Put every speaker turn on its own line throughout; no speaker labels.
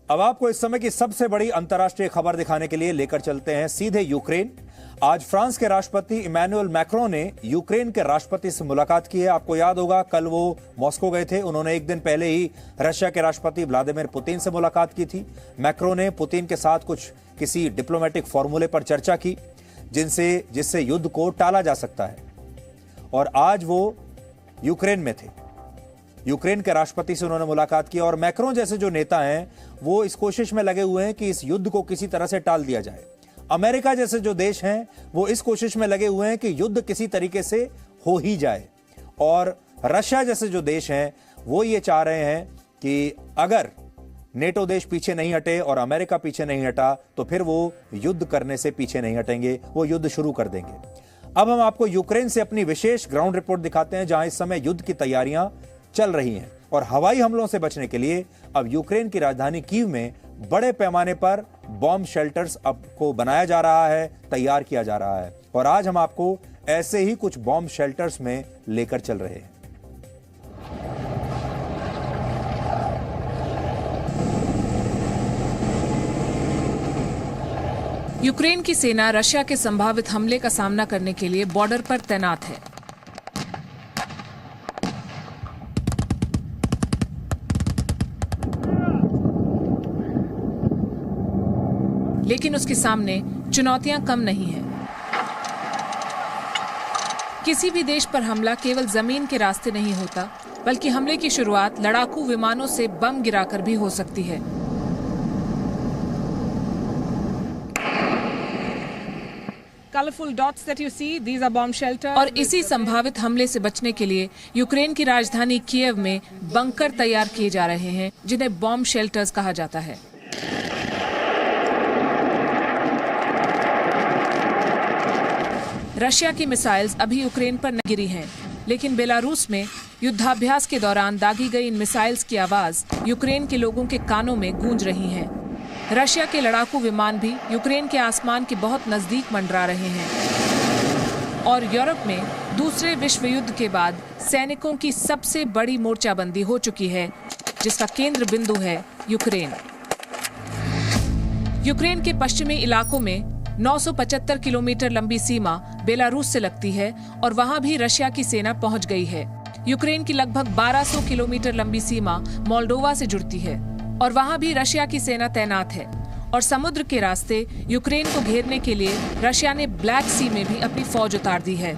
अब आपको इस समय की सबसे बड़ी अंतर्राष्ट्रीय खबर दिखाने के लिए लेकर चलते हैं सीधे यूक्रेन। आज फ्रांस के राष्ट्रपति इमैनुअल मैक्रों ने यूक्रेन के राष्ट्रपति से मुलाकात की है। आपको याद होगा कल वो मॉस्को गए थे। उन्होंने एक दिन पहले ही रशिया के राष्ट्रपति व्लादिमीर पुतिन से मुलाकात की थी। मैक्रों ने पुतिन के साथ किसी डिप्लोमेटिक फॉर्मूले पर चर्चा की जिससे युद्ध को टाला जा सकता है। और आज वो यूक्रेन में थे। यूक्रेन के राष्ट्रपति से उन्होंने मुलाकात की और मैक्रों जैसे जो नेता हैं वो इस कोशिश में लगे हुए हैं कि इस युद्ध को किसी तरह से टाल दिया जाए। अमेरिका जैसे जो देश हैं वो इस कोशिश में लगे हुए हैं कि युद्ध किसी तरीके से हो ही जाए। और रशिया जैसे जो देश हैं वो ये चाह रहे हैं कि अगर नेटो देश पीछे नहीं हटे और अमेरिका पीछे नहीं हटा तो फिर वो युद्ध करने से पीछे नहीं हटेंगे, वो युद्ध शुरू कर देंगे। अब हम आपको यूक्रेन से अपनी विशेष ग्राउंड रिपोर्ट दिखाते हैं जहां इस समय युद्ध की तैयारियां चल रही हैं। और हवाई हमलों से बचने के लिए अब यूक्रेन की राजधानी कीव में बड़े पैमाने पर बॉम्ब शेल्टर्स अब को बनाया जा रहा है, तैयार किया जा रहा है। और आज हम आपको ऐसे ही कुछ बॉम्ब शेल्टर्स में लेकर चल रहे हैं।
यूक्रेन की सेना रशिया के संभावित हमले का सामना करने के लिए बॉर्डर पर तैनात है। लेकिन उसके सामने चुनौतियां कम नहीं हैं। किसी भी देश पर हमला केवल जमीन के रास्ते नहीं होता, बल्कि हमले की शुरुआत लड़ाकू विमानों से बम गिराकर भी हो सकती है।
Colorful dots that you see, these are bomb shelters.
और इसी संभावित हमले से बचने के लिए यूक्रेन की राजधानी कीव में बंकर तैयार किए जा रहे हैं जिन्हें बॉम्ब शेल्टर्स कहा जाता है। रशिया की मिसाइल्स अभी यूक्रेन पर नहीं गिरी हैं, लेकिन बेलारूस में युद्धाभ्यास के दौरान दागी गई इन मिसाइल्स की आवाज यूक्रेन के लोगों के कानों में गूंज रही है। रशिया के लड़ाकू विमान भी यूक्रेन के आसमान के बहुत नजदीक मंडरा रहे हैं। और यूरोप में दूसरे विश्व युद्ध के बाद सैनिकों की सबसे बड़ी मोर्चाबंदी हो चुकी है, जिसका केंद्र बिंदु है यूक्रेन। यूक्रेन के पश्चिमी इलाकों में 975 किलोमीटर लंबी सीमा बेलारूस से लगती है और वहां भी रशिया की सेना पहुंच गई है। यूक्रेन की लगभग 1200 किलोमीटर लंबी सीमा मोल्डोवा से जुड़ती है और वहां भी रशिया की सेना तैनात है। और समुद्र के रास्ते यूक्रेन को घेरने के लिए रशिया ने ब्लैक सी में भी अपनी फौज उतार दी है।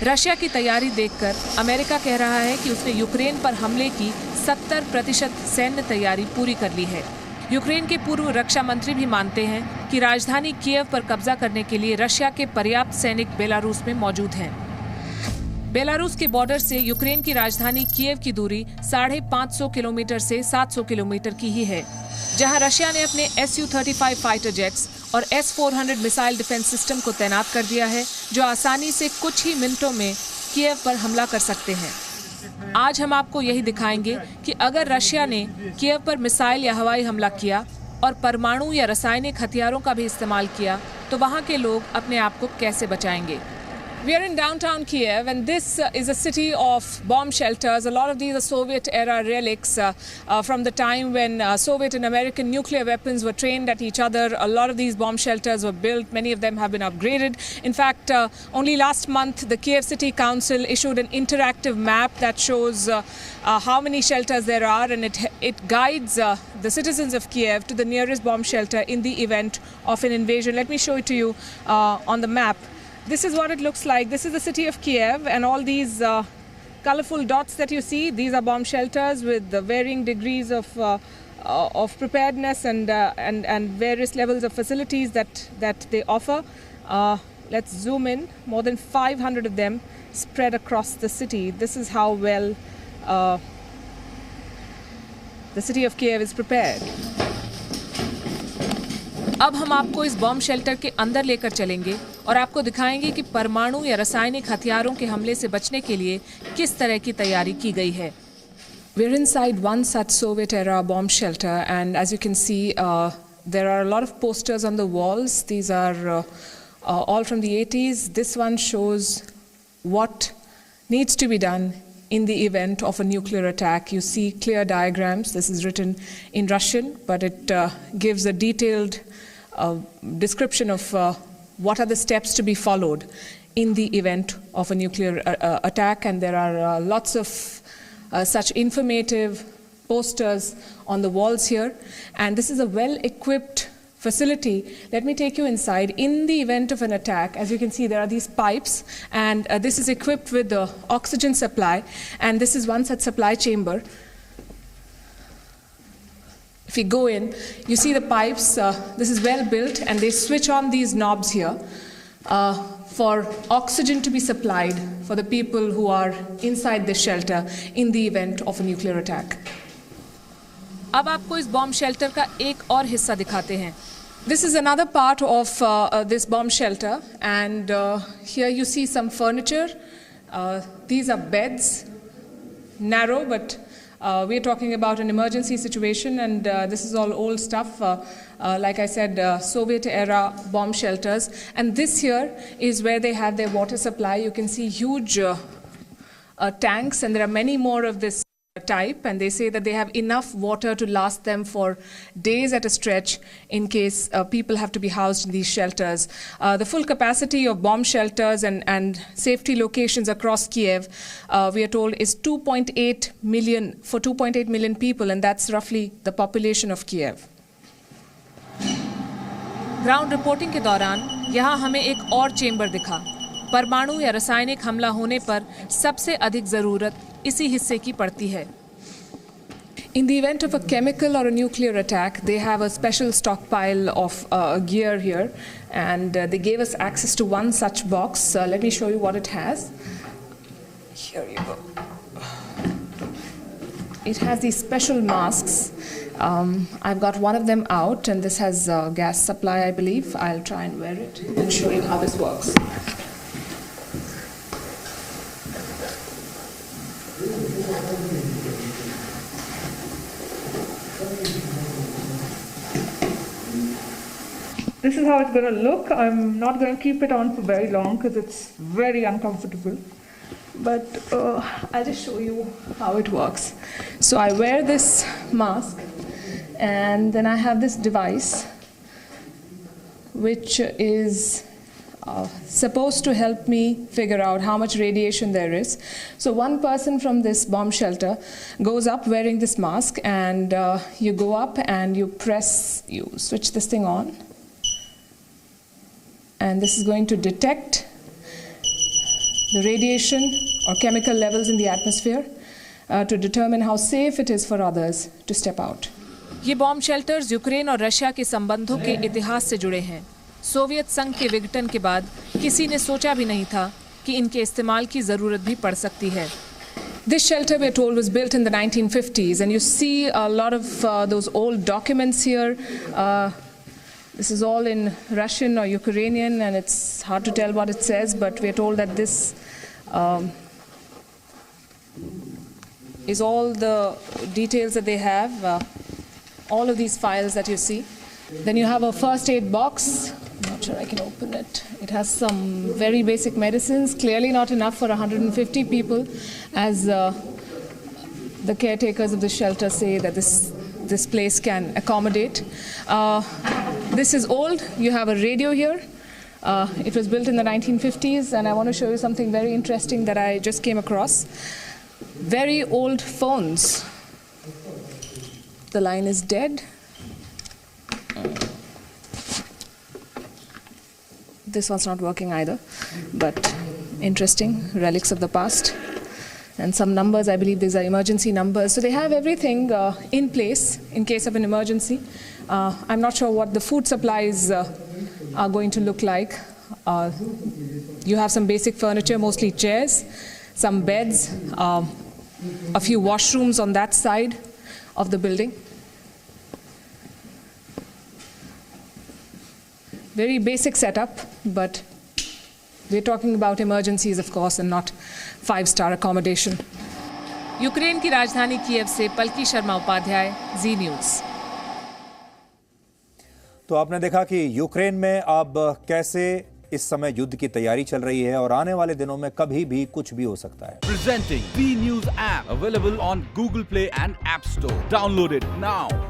रशिया की तैयारी देखकर अमेरिका कह रहा है कि उसने यूक्रेन पर हमले की 70% सैन्य तैयारी पूरी कर ली है। यूक्रेन के पूर्व रक्षा मंत्री भी मानते हैं कि राजधानी कीव पर कब्जा करने के लिए रशिया के पर्याप्त सैनिक बेलारूस में मौजूद हैं। बेलारूस के बॉर्डर से यूक्रेन की राजधानी कीव की दूरी 550 किलोमीटर से 700 किलोमीटर की ही है, जहां रशिया ने अपने Su-35 फाइटर जेट्स और S-400 मिसाइल डिफेंस सिस्टम को तैनात कर दिया है, जो आसानी से कुछ ही मिनटों में कीव पर हमला कर सकते हैं। आज हम आपको यही दिखाएंगे कि अगर रशिया ने कीव पर मिसाइल या हवाई हमला किया और परमाणु या रासायनिक हथियारों का भी इस्तेमाल किया तो वहां के लोग अपने आप को कैसे बचाएंगे।
We are in downtown Kiev, and this is a city of bomb shelters. A lot of these are Soviet-era relics from the time when Soviet and American nuclear weapons were trained at each other. A lot of these bomb shelters were built. Many of them have been upgraded. In fact, only last month, the Kiev City Council issued an interactive map that shows how many shelters there are, and it guides the citizens of Kiev to the nearest bomb shelter in the event of an invasion. Let me show it to you on the map. This is what it looks like. This is the city of Kiev, and all these colorful dots that you see, these are bomb shelters with the varying degrees of preparedness and various levels of facilities that they offer. Let's zoom in. More than 500 of them spread across the city. This is how well the city of Kiev is prepared.
अब हम आपको इस bomb shelter के अंदर लेकर चलेंगे और आपको दिखाएंगे कि परमाणु या रासायनिक हथियारों के हमले से बचने के लिए किस तरह की तैयारी की गई है।
We're inside one such Soviet-era bomb shelter, and as you can see, there are a lot of posters on the walls. These are all from the 80s. This one shows what needs to be done in the event of a nuclear attack. You see clear diagrams. This is written in Russian, but it gives a detailed description of what are the steps to be followed in the event of a nuclear attack. And there are lots of such informative posters on the walls here. And this is a well-equipped facility. Let me take you inside. In the event of an attack, as you can see, there are these pipes, and this is equipped with the oxygen supply, and this is one such supply chamber. If you go in, you see the pipes. This is well built, and they switch on these knobs here for oxygen to be supplied for the people who are inside this shelter in the event of a nuclear attack.
अब आपको इस bomb shelter का एक और हिस्सा दिखाते हैं.
This is another part of this bomb shelter, and here you see some furniture. These are beds, narrow, but we're talking about an emergency situation, and this is all old stuff. Like I said, Soviet-era bomb shelters. And this here is where they have their water supply. You can see huge tanks, and there are many more of this type, and they say that they have enough water to last them for days at a stretch in case people have to be housed in these shelters. The full capacity of bomb shelters and safety locations across Kiev, we are told, is 2.8 million for 2.8 million people, and that's roughly the population of Kiev.
Ground reporting के दौरान यहाँ हमें एक और chamber दिखा. परमाणु या रासायनिक हमला होने पर सबसे अधिक जरूरत इसी हिस्से की पड़ती है.
In the event of a chemical or a nuclear attack, they have a special stockpile of gear here, and they gave us access to one such box. Let me show you what it has. Here you go. It has these special masks. I've got one of them out, and this has gas supply, I believe. I'll try and wear it and show you how this works. This is how it's going to look. I'm not going to keep it on for very long because it's very uncomfortable. But I'll just show you how it works. So I wear this mask, and then I have this device which is supposed to help me figure out how much radiation there is. So one person from this bomb shelter goes up wearing this mask, and you go up and you switch this thing on. And this is going to detect the radiation or chemical levels in the atmosphere to determine how safe it is for others to step out.
ये bomb shelters Ukraine और Russia के संबंधों के इतिहास से जुड़े हैं. Soviet संघ के विघटन के बाद किसी ने सोचा भी नहीं था कि इनके इस्तेमाल की ज़रूरत भी पड़ सकती है.
This shelter, we're told, was built in the 1950s, and you see a lot of those old documents here. This is all in Russian or Ukrainian, and it's hard to tell what it says, but we're told that this is all the details that they have, all of these files that you see. Then you have a first aid box. I'm not sure I can open it. It has some very basic medicines, clearly not enough for 150 people, as the caretakers of the shelter say that this place can accommodate. This is old. You have a radio here. It was built in the 1950s, and I want to show you something very interesting that I just came across. Very old phones. The line is dead. This one's not working either, but interesting, relics of the past. And some numbers, I believe these are emergency numbers. So they have everything in place in case of an emergency. I'm not sure what the food supplies are going to look like. You have some basic furniture, mostly chairs, some beds, a few washrooms on that side of the building. Very basic setup, but we're talking about emergencies, of course, and not five-star accommodation.
Ukraine की राजधानी Kyiv से पलकी शर्मा उपाध्याय, जी news.
तो आपने देखा कि Ukraine में अब कैसे इस समय युद्ध की तैयारी चल रही है और आने वाले दिनों में कभी भी कुछ भी हो सकता है।
Presenting B News app available on Google Play and App Store. Download it now.